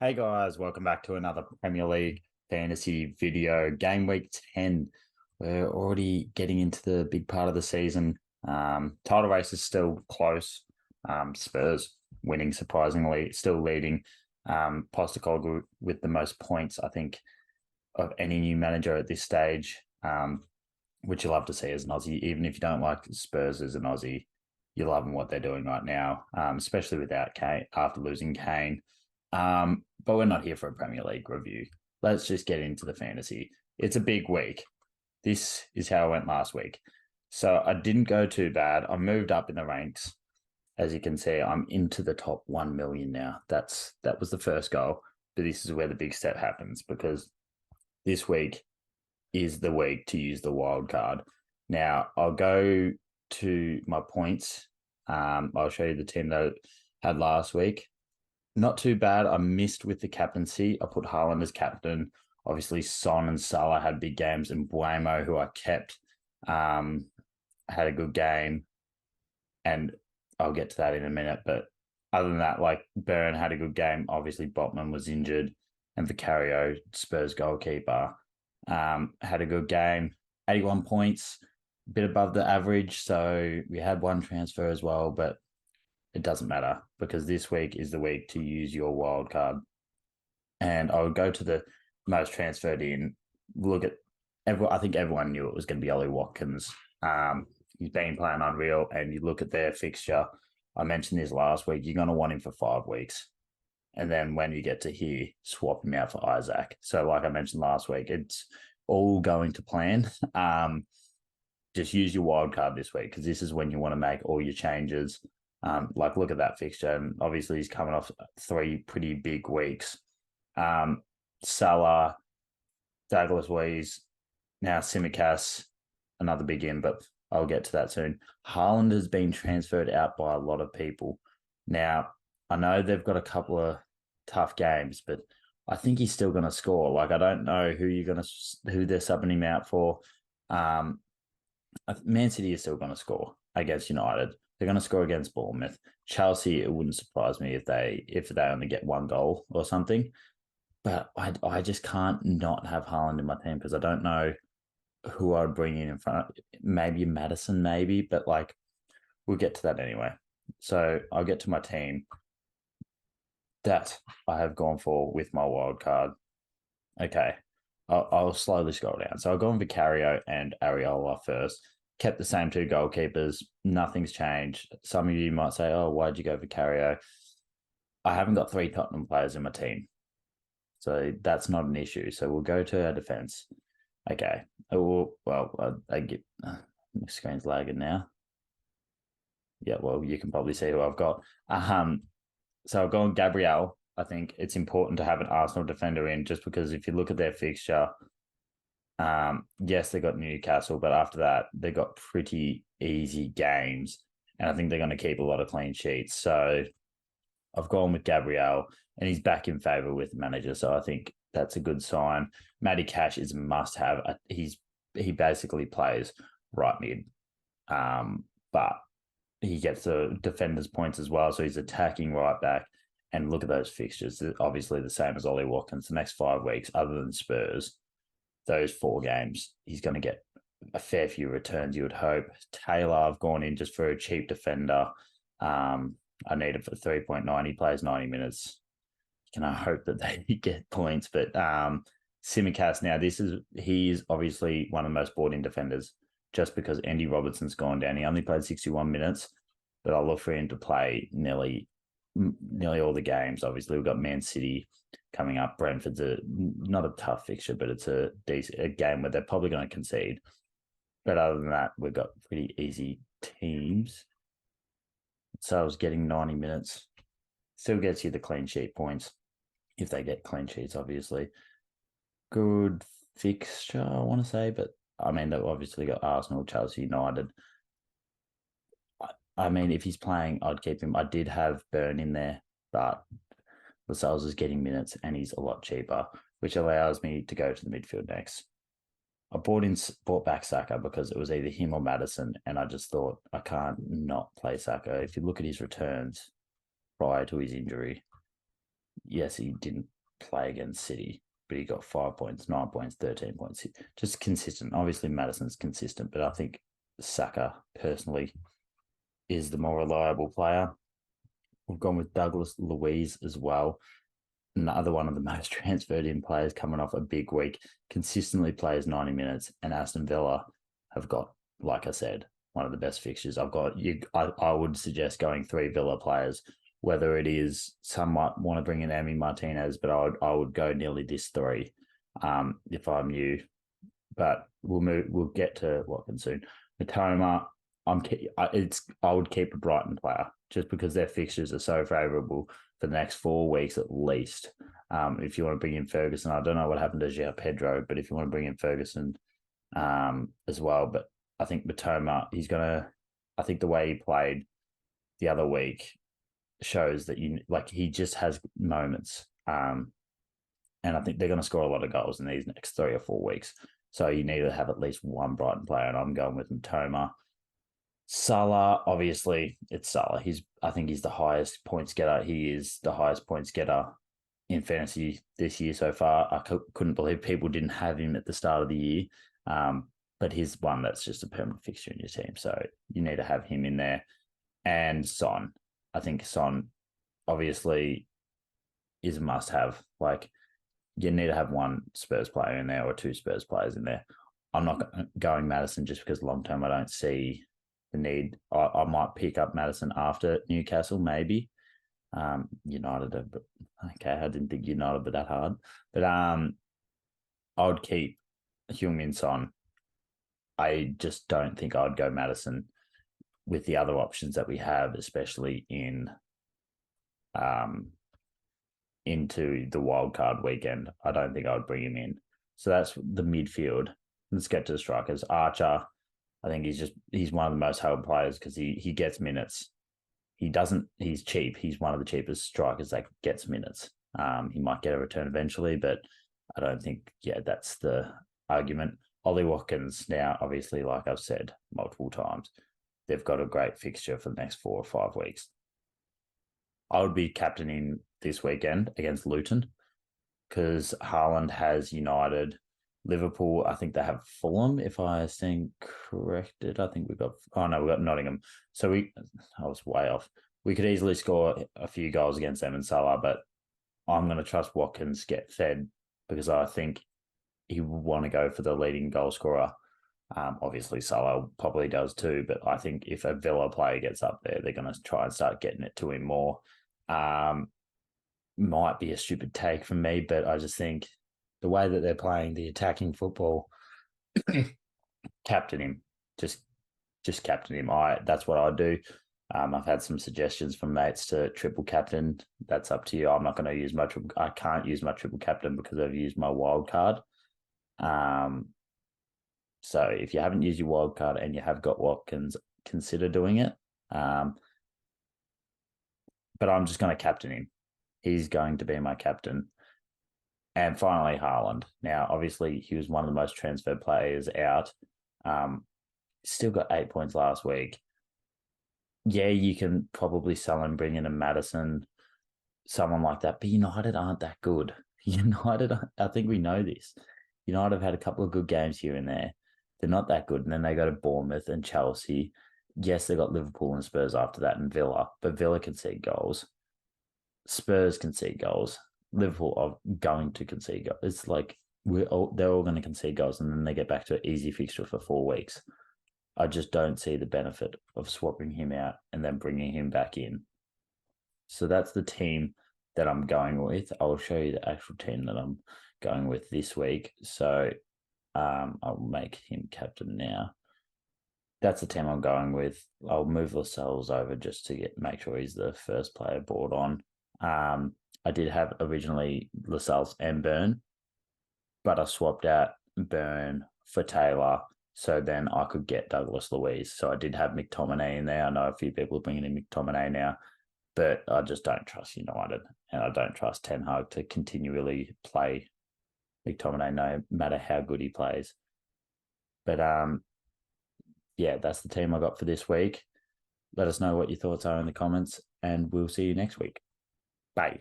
Hey guys, welcome back to another Premier League fantasy video. Game week 10. We're already getting into the big part of the season. Title race is still close. Spurs winning surprisingly, still leading. Postecoglou with the most points, I think, of any new manager at this stage, which you love to see as an Aussie. Even if you don't like Spurs as an Aussie, you're loving what they're doing right now, especially without Kane after losing Kane. But we're not here for a Premier League review. Let's just get into the fantasy. It's a big week. This is how I went last week. So I didn't go too bad. I moved up in the ranks. As you can see, I'm into the top 1 million now. That was the first goal. But this is where the big step happens because this week is the week to use the wild card. Now I'll go to my points. I'll show you the team that I had last week. Not too bad. I missed with the captaincy. I put Haaland as captain. Obviously, Son and Salah had big games, and Buemo, who I kept, had a good game. And I'll get to that in a minute. But other than that, like Burn had a good game. Obviously, Botman was injured, and Vicario, Spurs goalkeeper, had a good game. 81 points, a bit above the average. So we had one transfer as well, but it doesn't matter because this week is the week to use your wild card. And I would go to the most transferred in, look at I think everyone knew it was going to be Ollie Watkins. He's been playing unreal, and you look at their fixture. I mentioned this last week. You're going to want him for 5 weeks. And then when you get to here, swap him out for Isaac. So, like I mentioned last week, it's all going to plan. Just use your wild card this week because this is when you want to make all your changes. Like, look at that fixture. And obviously, he's coming off 3 pretty big weeks. Salah, Douglas Luiz, now Simicast, another big in, but I'll get to that soon. Haaland has been transferred out by a lot of people. Now, I know they've got a couple of tough games, but I think he's still going to score. Like, I don't know who they're subbing him out for. Man City is still going to score against United. They're going to score against Bournemouth. Chelsea, it wouldn't surprise me if they only get 1 goal or something. But I just can't not have Haaland in my team because I don't know who I'd bring in front of. Maybe Madison, maybe, but like we'll get to that anyway. So I'll get to my team that I have gone for with my wild card. Okay, I'll slowly scroll down. So I'll go on Vicario and Areola first. Kept the same 2 goalkeepers. Nothing's changed. Some of you might say, oh, why'd you go Vicario? I haven't got 3 Tottenham players in my team. So that's not an issue. So we'll go to our defense. Okay. I get my screen's lagging now. Yeah, well, you can probably see who I've got. So I've gone Gabriel. I think it's important to have an Arsenal defender in just because if you look at their fixture, yes, they got Newcastle, but after that, they got pretty easy games. And I think they're going to keep a lot of clean sheets. So I've gone with Gabriel, and he's back in favour with the manager. So I think that's a good sign. Matty Cash is a must-have. He basically plays right mid, but he gets the defenders' points as well. So he's attacking right back. And look at those fixtures. They're obviously the same as Ollie Watkins. The next 5 weeks, other than Spurs, those 4 games, he's going to get a fair few returns, you would hope. Taylor, I've gone in just for a cheap defender. I need it for 3.9. He plays 90 minutes. Can I hope that they get points? But Simicast now, he is obviously one of the most bought in defenders just because Andy Robertson's gone down. He only played 61 minutes, but I'll look for him to play nearly all the games. Obviously, we've got Man City coming up. Brentford's not a tough fixture, but it's a game where they're probably going to concede. But other than that, we've got pretty easy teams. So I was getting 90 minutes. Still gets you the clean sheet points if they get clean sheets, obviously. Good fixture, I want to say, but I mean, they've obviously got Arsenal, Chelsea, United. I mean, if he's playing, I'd keep him. I did have Burn in there, but Lascelles is getting minutes and he's a lot cheaper, which allows me to go to the midfield next. I bought back Saka because it was either him or Madison, and I just thought I can't not play Saka. If you look at his returns prior to his injury, yes, he didn't play against City, but he got 5 points, 9 points, 13 points. Just consistent. Obviously, Madison's consistent, but I think Saka personally is the more reliable player. We've gone with Douglas Luiz as well. Another one of the most transferred in players coming off a big week, consistently plays 90 minutes, and Aston Villa have got, like I said, one of the best fixtures. I would suggest going 3 Villa players, whether it is some might want to bring in Emi Martinez, but I would go nearly this 3 if I'm you. But we'll get to Watkins soon. Matoma, I would keep a Brighton player just because their fixtures are so favourable for the next 4 weeks at least. If you want to bring in Ferguson, I don't know what happened to João Pedro, but if you want to bring in Ferguson as well, but I think Matoma, I think the way he played the other week shows that he just has moments. And I think they're going to score a lot of goals in these next 3 or 4 weeks. So you need to have at least one Brighton player, and I'm going with Matoma. Salah, obviously, it's Salah. I think he's the highest points getter. He is the highest points getter in fantasy this year so far. I couldn't believe people didn't have him at the start of the year. But he's one that's just a permanent fixture in your team. So you need to have him in there. And Son. I think Son, obviously, is a must-have. Like, you need to have one Spurs player in there or 2 Spurs players in there. I'm not going Madison just because long-term I don't see the need. I might pick up Madison after Newcastle, maybe. United, but okay, I didn't think United were that hard. But I would keep Heung-min Son. I just don't think I'd go Madison with the other options that we have, especially into the wildcard weekend. I don't think I would bring him in. So that's the midfield. Let's get to the strikers. Archer, I think he's one of the most held players because he gets minutes. He's cheap. He's one of the cheapest strikers that gets minutes. He might get a return eventually, but I don't think, that's the argument. Ollie Watkins, now, obviously, like I've said multiple times, they've got a great fixture for the next 4 or 5 weeks. I would be captaining this weekend against Luton because Haaland has United, Liverpool. I think they have Fulham, if I stand corrected. I think we've got Nottingham. So I was way off. We could easily score a few goals against them and Salah, but I'm going to trust Watkins get fed because I think he would want to go for the leading goal scorer. Obviously, Salah probably does too, but I think if a Villa player gets up there, they're going to try and start getting it to him more. Might be a stupid take from me, but I just think the way that they're playing the attacking football, captain him. Just captain him. That's what I'd do. I've had some suggestions from mates to triple captain. That's up to you. I'm not going to use I can't use my triple captain because I've used my wild card. So if you haven't used your wild card and you have got Watkins, consider doing it. But I'm just going to captain him. He's going to be my captain. And finally, Haaland. Now, obviously, he was one of the most transferred players out. Still got 8 points last week. Yeah, you can probably sell and bring in a Madison, someone like that. But United aren't that good. I think we know this. United have had a couple of good games here and there. They're not that good. And then they go to Bournemouth and Chelsea. Yes, they got Liverpool and Spurs after that and Villa, but Villa concede goals. Spurs concede goals. Liverpool are going to concede goals. It's like they're all going to concede goals and then they get back to an easy fixture for 4 weeks. I just don't see the benefit of swapping him out and then bringing him back in. So that's the team that I'm going with. I'll show you the actual team that I'm going with this week. So I'll make him captain now. That's the team I'm going with. I'll move Lascelles over just to make sure he's the first player brought on. I did have originally Lascelles and Burn, but I swapped out Burn for Taylor, so then I could get Douglas Luiz. So I did have McTominay in there. I know a few people are bringing in McTominay now, but I just don't trust United, and I don't trust Ten Hag to continually play McTominay no matter how good he plays. But that's the team I got for this week. Let us know what your thoughts are in the comments, and we'll see you next week. Bye.